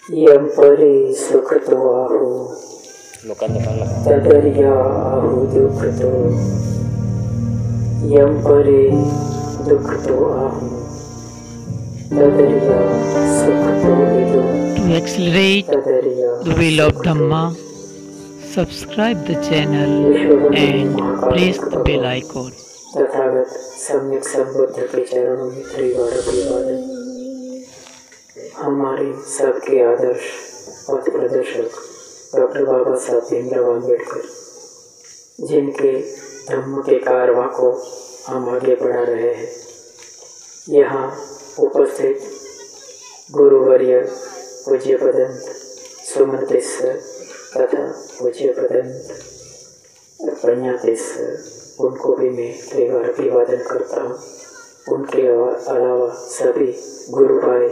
यम परे सुख तो आहु तदरिया आहु दुख तो यम परे दुख तो आहु तदरिया सुख तो विदु। To accelerate the wheel of Dhamma, subscribe the channel and press the bell icon. Tathagata सम्यक संबुद्ध के चरणों में त्रिवार अभिवादन। हमारे सबके आदर्श पथ प्रदर्शक डॉक्टर बाबा साहब भीमराव अम्बेडकर, जिनके धम्म के कारवां को हम आगे बढ़ा रहे हैं, यहाँ उपस्थित गुरुवर्य पूज्य पदंत सुमंतेश्वर तथा पूज्य पदंत प्रज्ञातेश्वर, उनको भी मैं त्रिवार अभिवादन करता हूँ। उनके अलावा सभी गुरु भाई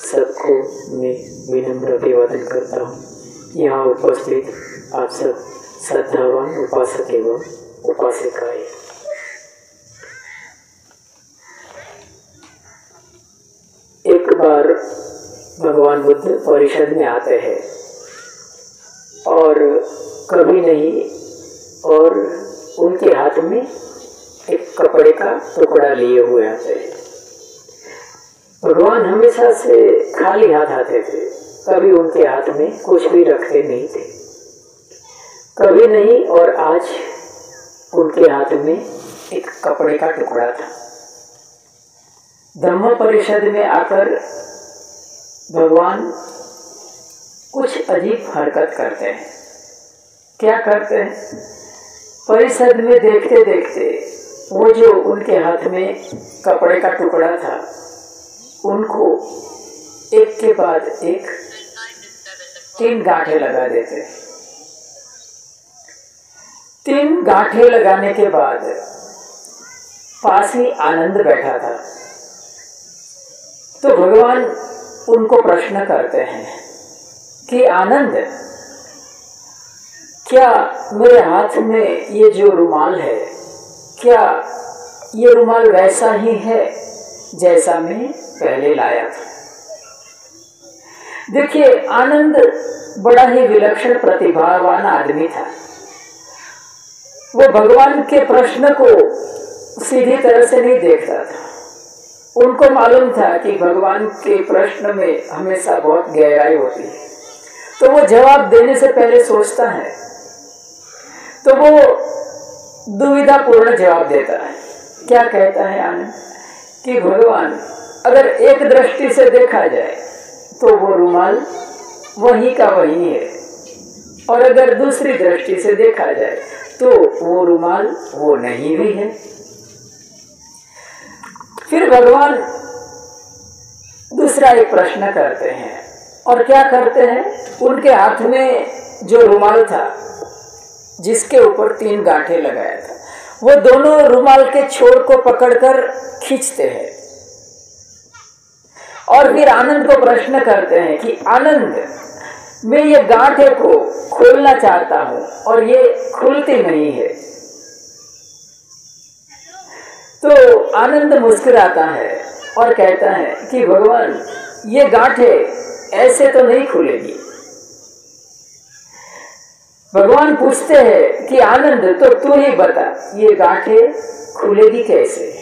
सबको मैं विनम्र अभिवादन करता हूँ। यहाँ उपस्थित आप सब श्रद्धावान उपासक एवं उपासिकाएं, एक बार भगवान बुद्ध परिषद में आते हैं और कभी नहीं, और उनके हाथ में एक कपड़े का टुकड़ा लिए हुए आते हैं। भगवान हमेशा से खाली हाथ आते थे, कभी उनके हाथ में कुछ भी रखते नहीं थे, कभी नहीं। और आज उनके हाथ में एक कपड़े का टुकड़ा था। धम्म परिषद में आकर भगवान कुछ अजीब हरकत करते हैं। क्या करते हैं? परिषद में देखते देखते वो जो उनके हाथ में कपड़े का टुकड़ा था, उनको एक के बाद एक 3 गांठें लगा देते। 3 गांठें लगाने के बाद पास ही आनंद बैठा था। तो भगवान उनको प्रश्न करते हैं कि आनंद, क्या मेरे हाथ में ये जो रुमाल है, क्या ये रुमाल वैसा ही है जैसा मैं पहले लाया था? देखिए, आनंद बड़ा ही विलक्षण प्रतिभावान आदमी था। वो भगवान के प्रश्न को सीधी तरह से नहीं देखता था। उनको मालूम था कि भगवान के प्रश्न में हमेशा बहुत गहराई होती है, तो वो जवाब देने से पहले सोचता है। तो वो दुविधापूर्ण जवाब देता है। क्या कहता है आनंद कि भगवान, अगर एक दृष्टि से देखा जाए तो वो रुमाल वही का वही है, और अगर दूसरी दृष्टि से देखा जाए तो वो रुमाल वो नहीं भी है। फिर भगवान दूसरा एक प्रश्न करते हैं, और क्या करते हैं? उनके हाथ में जो रुमाल था, जिसके ऊपर 3 गांठें लगाया था, वो दोनों रुमाल के छोर को पकड़कर खींचते हैं और फिर आनंद को प्रश्न करते हैं कि आनंद, मैं ये गांठे को खोलना चाहता हूं और ये खुलती नहीं है। तो आनंद मुस्कुराता है और कहता है कि भगवान, ये गांठे ऐसे तो नहीं खुलेगी। भगवान पूछते हैं कि आनंद, तो तू ही बता, ये गांठें खुलेगी कैसे?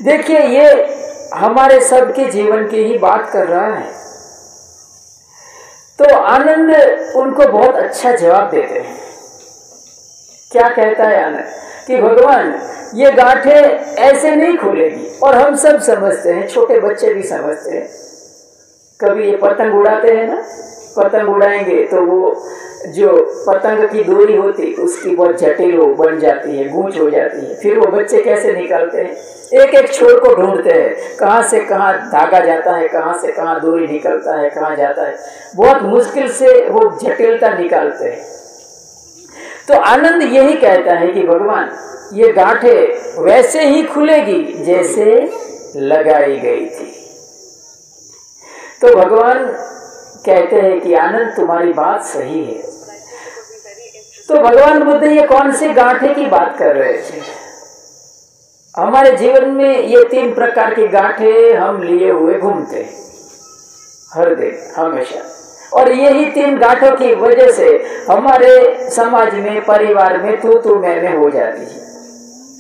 देखिए, ये हमारे सबके जीवन की ही बात कर रहा है। तो आनंद उनको बहुत अच्छा जवाब देते हैं। क्या कहता है आनंद कि भगवान, ये गांठें ऐसे नहीं खुलेगी। और हम सब समझते हैं, छोटे बच्चे भी समझते हैं। कभी ये पतंग उड़ाते हैं ना, पतंग उड़ाएंगे तो वो जो पतंग की डोरी होती उसकी बहुत जटिल बन जाती है, गूंज हो जाती है। फिर वो बच्चे कैसे निकालते हैं? एक एक छोर को ढूंढते हैं, कहाँ से कहाँ धागा जाता है, कहाँ से कहाँ डोरी निकलता है, कहाँ जाता है। बहुत मुश्किल से वो जटिलता निकालते हैं। तो आनंद यही कहता है कि भगवान, ये गांठें वैसे ही खुलेगी जैसे लगाई गई थी। तो भगवान कहते हैं कि आनंद, तुम्हारी बात सही है। तो भगवान बुद्ध ये कौन सी गांठें की बात कर रहे थे? हमारे जीवन में ये 3 प्रकार की गांठें हम लिए हुए घूमते हैं। हर दिन, हमेशा। और यही 3 गांठों की वजह से हमारे समाज में, परिवार में तू मैं हो जाती है।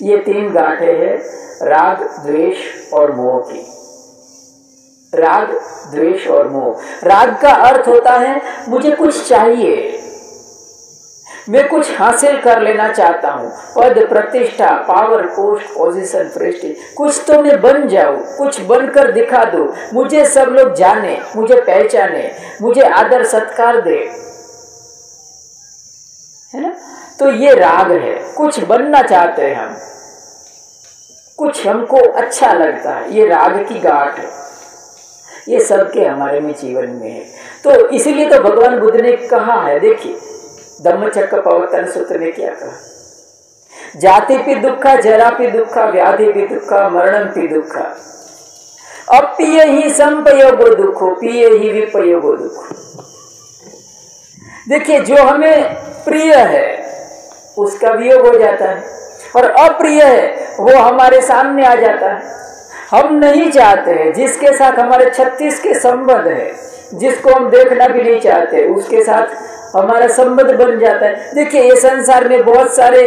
ये 3 गांठें हैं राग, द्वेष और मोह की। राग, द्वेष और मोह। राग का अर्थ होता है मुझे कुछ चाहिए, मैं कुछ हासिल कर लेना चाहता हूँ, पद, प्रतिष्ठा, पावर, पोस्ट, पोजीशन, प्रेस्टीज, कुछ तो मैं बन जाऊं, कुछ बनकर दिखा दूं, मुझे सब लोग जाने, मुझे पहचाने, मुझे आदर सत्कार दे, है ना। तो ये राग है, कुछ बनना चाहते हैं हम, कुछ हमको अच्छा लगता है, ये राग की गांठ है। ये सबके हमारे में जीवन में है। तो इसीलिए तो भगवान बुद्ध ने कहा है, देखिए धम्मचक्र प्रवर्तन सूत्र में क्या कहा, जाति भी दुखा, जरा भी दुखा, व्याधि भी दुखा, मरणम भी दुखा, अप्रिय ही संपयोगो दुखो, प्रिय ही विपयोगो दुखो। देखिए जो हमें प्रिय है उसका वियोग हो जाता है, और अप्रिय है वो हमारे सामने आ जाता है। हम नहीं चाहते हैं, जिसके साथ हमारे 36 के संबंध है, जिसको हम देखना भी नहीं चाहते, उसके साथ हमारा संबंध बन जाता है। देखिए ये संसार में बहुत सारे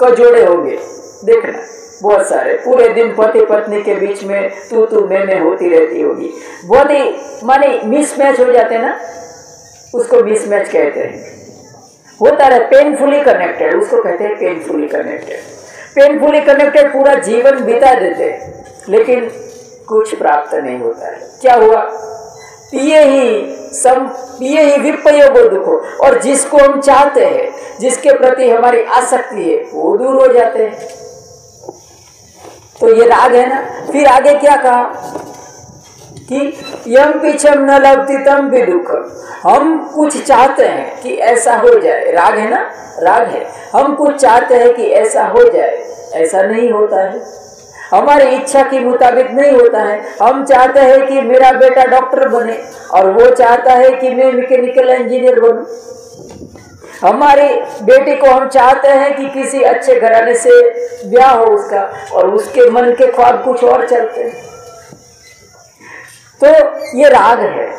कजोड़े होंगे, देखना बहुत सारे, पूरे दिन पति पत्नी के बीच में तू मैं होती रहती होगी, बहुत ही माने मिसमैच हो जाते हैं ना, उसको मिसमैच कहते हैं। होता रहे पेनफुली कनेक्टेड, उसको कहते हैं पेनफुली कनेक्टेड। पेनफुली कनेक्टेड पूरा जीवन बिता देते हैं, लेकिन कुछ प्राप्त नहीं होता है। क्या हुआ, पिए ही विपयोगो दुखो, और जिसको हम चाहते हैं, जिसके प्रति हमारी आसक्ति है, वो दूर हो जाते हैं। तो ये राग है ना। फिर आगे क्या कहा कि यम पीछम न लभति तम भी दुख, हम कुछ चाहते हैं कि ऐसा हो जाए, राग है ना, राग है, हम कुछ चाहते हैं कि ऐसा हो जाए, ऐसा नहीं होता है, हमारी इच्छा के मुताबिक नहीं होता है। हम चाहते हैं कि मेरा बेटा डॉक्टर बने, और वो चाहता है कि मैं मैकेनिकल इंजीनियर बनूं। हमारी बेटी को हम चाहते हैं कि किसी अच्छे घराने से ब्याह हो उसका, और उसके मन के ख्वाब कुछ और चलते हैं। तो ये राग है।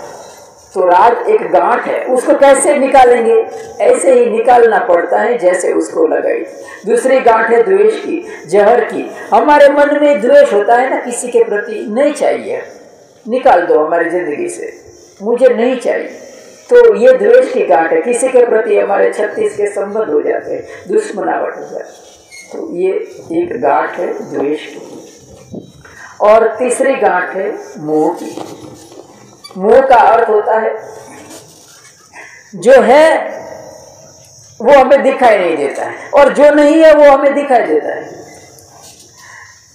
तो राग एक गांठ है, उसको कैसे निकालेंगे, ऐसे ही निकालना पड़ता है जैसे उसको लगाई। दूसरी गांठ है द्वेष की, जहर की। हमारे मन में द्वेष होता है ना किसी के प्रति, नहीं चाहिए, निकाल दो हमारी जिंदगी से, मुझे नहीं चाहिए। तो ये द्वेष की गांठ है, किसी के प्रति हमारे 36 के संबंध हो जाते हैं, दुश्मनावट हो जाती है। तो ये एक गांठ है द्वेष की। और तीसरी गांठ है मोह की। मोह का अर्थ होता है जो है वो हमें दिखाई नहीं देता है, और जो नहीं है वो हमें दिखाई देता है,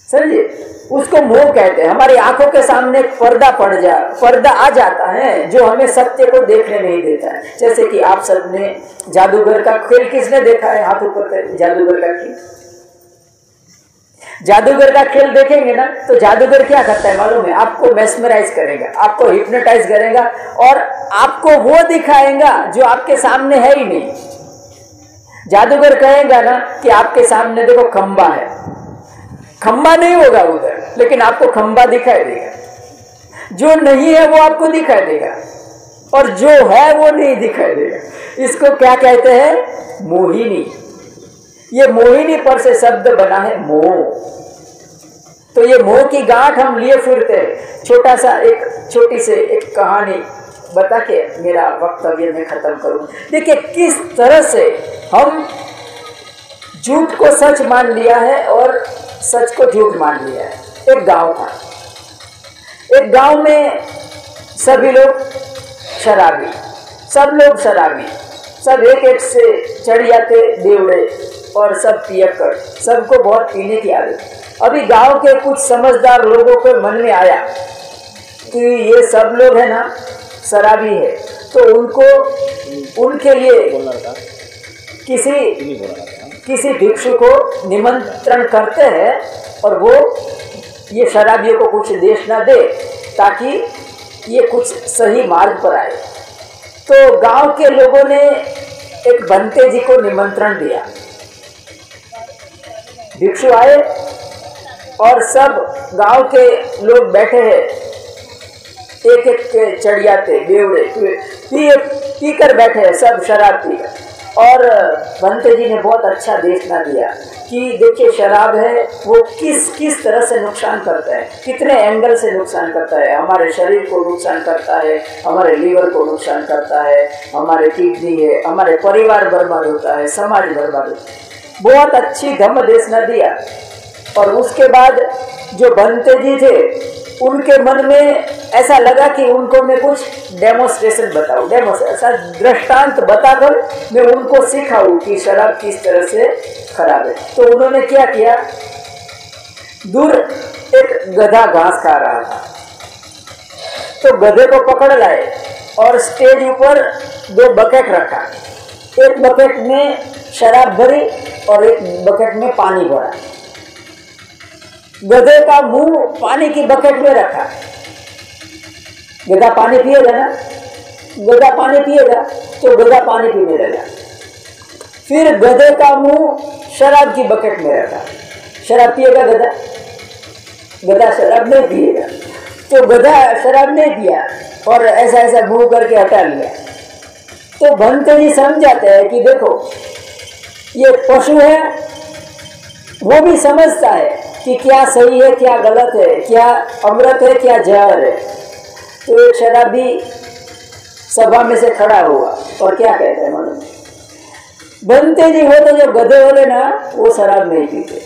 समझिए, उसको मोह कहते हैं। हमारी आंखों के सामने पर्दा आ जाता है जो हमें सत्य को देखने नहीं देता है। जैसे कि आप सबने जादूगर का खेल किसने देखा है, हाथ ऊपर कर, जादूगर का खेल। जादूगर का खेल देखेंगे ना, तो जादूगर क्या करता है मालूम है, आपको मेस्मराइज करेगा, आपको हिप्नोटाइज करेगा, और आपको वो दिखाएगा जो आपके सामने है ही नहीं। जादूगर कहेगा ना कि आपके सामने देखो खंबा है, खंबा नहीं होगा उधर, लेकिन आपको खंबा दिखाई देगा। जो नहीं है वो आपको दिखाई देगा, और जो है वो नहीं दिखाई देगा। इसको क्या कहते हैं, मोहिनी। ये मोहिनी पर से शब्द बना है मोह। तो ये मोह की गांठ हम लिए फिरते हैं। छोटी से एक कहानी बता के मेरा वक्तव्य में खत्म करूं। देखिए किस तरह से हम झूठ को सच मान लिया है और सच को झूठ मान लिया है। एक गांव था, एक गांव में सभी लोग शराबी, सब लोग शराबी, सब एक एक से चढ़ जाते देवड़े, और सब पियक्कड़, सबको बहुत पीने की आदत। अभी गांव के कुछ समझदार लोगों को मन में आया कि ये सब लोग है ना शराबी है, तो उनके लिए किसी भिक्षु को निमंत्रण करते हैं, और वो ये शराबियों को कुछ देश न दे ताकि ये कुछ सही मार्ग पर आए। तो गांव के लोगों ने एक बनते जी को निमंत्रण दिया। भिक्षु आए और सब गांव के लोग बैठे हैं, एक एक चढ़ियाते बेवड़े पीकर बैठे, सब शराब पीकर। और भंते जी ने बहुत अच्छा देखना दिया कि देखिए शराब है वो किस किस तरह से नुकसान करता है, कितने एंगल से नुकसान करता है। हमारे शरीर को नुकसान करता है, हमारे लीवर को नुकसान करता है, हमारे किडनी है, हमारे परिवार बर्बाद होता है, समाज बर्बाद होता है। बहुत अच्छी धम्म देखना दिया। और उसके बाद जो भंते जी थे उनके मन में ऐसा लगा कि उनको मैं कुछ डेमोस्ट्रेशन बताऊं, ऐसा दृष्टांत बताकर मैं उनको सिखाऊं कि शराब किस तरह से खराब है। तो उन्होंने क्या किया, दूर एक गधा घास खा रहा था, तो गधे को पकड़ लाए और स्टेज ऊपर 2 बकेट रखा। एक बकेट में शराब भरी और एक बकेट में पानी भरा। गधे का मुंह पानी की बकेट में रखा। गधा पानी पिएगा ना, गधा पानी पिएगा तो गधा पानी पीने लगा। फिर गधे का मुंह शराब की बकेट में रखा। शराब पिएगा गधा? गधा शराब नहीं पिएगा, तो गधा शराब नहीं पिया और ऐसा ऐसा मुंह करके हटा लिया। तो भंते जी समझाते हैं कि देखो ये पशु है, वो भी समझता है कि क्या सही है क्या गलत है, क्या अमृत है क्या जहर है। तो एक शराबी सभा में से खड़ा हुआ और क्या कहते हैं मालूम, बनते जी हो तो जो गधे होते ना वो शराब नहीं पीते,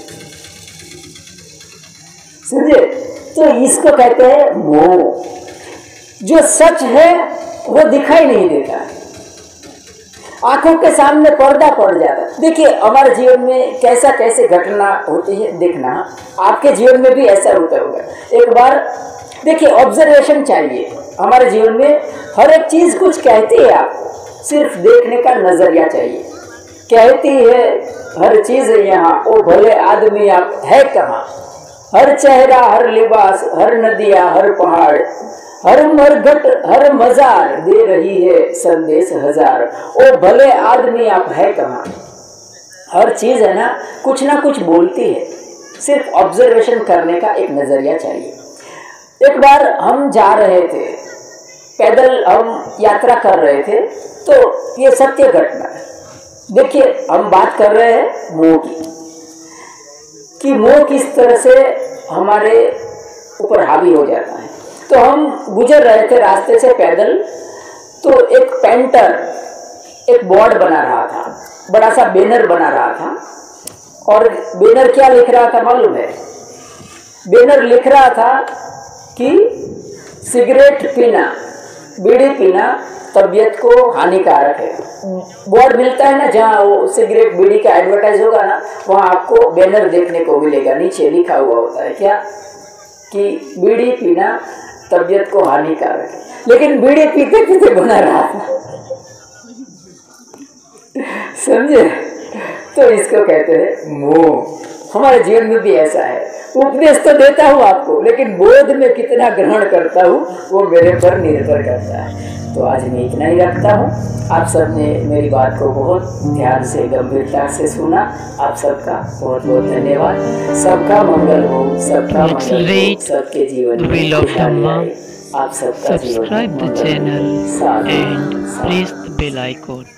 समझे? तो इसको कहते हैं मोह। जो सच है वो दिखाई नहीं देता, आंखों के सामने पर्दा पड़ जाता है। देखिए हमारे जीवन में कैसा कैसे घटना होती है, देखना आपके जीवन में भी ऐसा होता होगा। एक बार देखिए ऑब्जर्वेशन चाहिए। हमारे जीवन में हर एक चीज कुछ कहती है, आपको सिर्फ देखने का नजरिया चाहिए। कहती है हर चीज यहाँ, ओ भले आदमी आप है कहाँ। हर चेहरा, हर लिबास, हर नदियाँ, हर पहाड़, हर मरघट, हर मजार दे रही है संदेश हजार। ओ भले आदमी आप है कहाँ। हर चीज है ना कुछ बोलती है, सिर्फ ऑब्जर्वेशन करने का एक नजरिया चाहिए। एक बार हम जा रहे थे, पैदल हम यात्रा कर रहे थे, तो ये सत्य घटना है। देखिए हम बात कर रहे हैं मोह की, कि मोह किस तरह से हमारे ऊपर हावी हो जाता है। तो हम गुजर रहे थे रास्ते से पैदल, तो एक पेंटर एक बोर्ड बना रहा था, बड़ा सा बैनर बना रहा था। और बैनर क्या लिख रहा था मालूम है? बैनर लिख रहा था कि सिगरेट पीना, बीड़ी पीना तबीयत को हानिकारक है। बोर्ड मिलता है ना जहाँ वो सिगरेट बीड़ी का एडवर्टाइज होगा ना, वहाँ आपको बैनर देखने को मिलेगा, नीचे लिखा हुआ होता है क्या कि बीड़ी पीना तबीयत को हानिकारक है। लेकिन बीड़ी पीते पीते बना रहा था, समझे? तो इसको कहते हैं मोह। हमारे जीवन में भी ऐसा है, उपदेश तो देता हूँ आपको, लेकिन बोध में कितना ग्रहण करता हूँ वो मेरे पर निर्भर करता है। तो आज मैं इतना ही रखता हूँ। आप सब ने मेरी बात को बहुत ध्यान से, गंभीरता से सुना। आप सबका बहुत बहुत धन्यवाद। सबका मंगल हो, सबका मंगल हो, सबके जीवन में खुशहाली आए। आप सबका जीवन Subscribe the channel and press the bell icon.